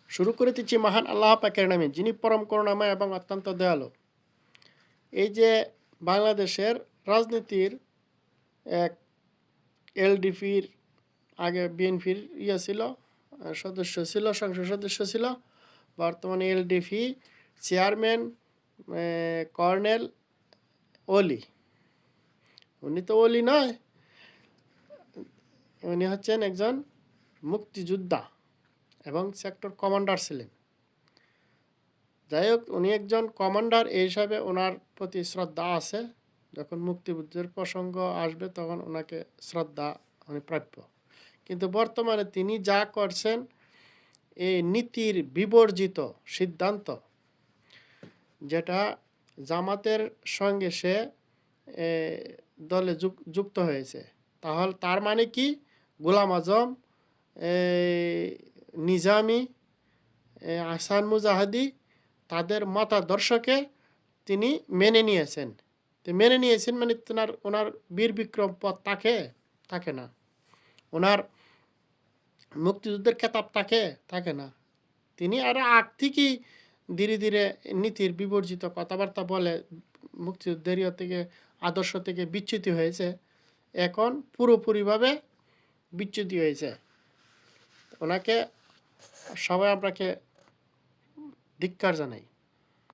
শুরু করিতেছি মহান আল্লাহ পাকের নামে, যিনি পরম করুণাময় এবং অত্যন্ত দয়ালু। এই যে বাংলাদেশের রাজনীতির এক এলডিপির, আগে বিএনপির ছিল, সদস্য ছিল, সংসদ সদস্য ছিল, বর্তমানে এলডিপি চেয়ারম্যান কর্নেল ওলি। উনি তো ওলি নয়, উনি হচ্ছেন একজন মুক্তিযোদ্ধা এবং সেক্টর কমান্ডার ছিলেন। যাই হোক, উনি একজন কমান্ডার, এই হিসাবে ওনার প্রতি শ্রদ্ধা আছে। যখন মুক্তিযুদ্ধের প্রসঙ্গ আসবে তখন ওনাকে শ্রদ্ধা উনি প্রাপ্য। কিন্তু বর্তমানে তিনি যা করছেন, এই নীতির বিবর্জিত সিদ্ধান্ত, যেটা জামাতের সঙ্গে সে দলে যুক্ত হয়েছে, তাহলে তার মানে কি গোলাম আজম, নিজামি, আহসান মুজাহিদি, তাদের মতাদর্শকে তিনি মেনে নিয়েছেন। তো মেনে নিয়েছেন মানে ওনার বীর বিক্রম পথ থাকে না, ওনার মুক্তিযুদ্ধের খেতাব থাকে না। তিনি আরও আগ থেকেই ধীরে ধীরে নীতির বিবর্জিত কথাবার্তা বলে মুক্তিযুদ্ধের থেকে, আদর্শ থেকে বিচ্যুতি হয়েছে। এখন পুরোপুরিভাবে বিচ্যুতি হয়েছে। ওনাকে সবাই আপনাকে ধিক্কার জানাই।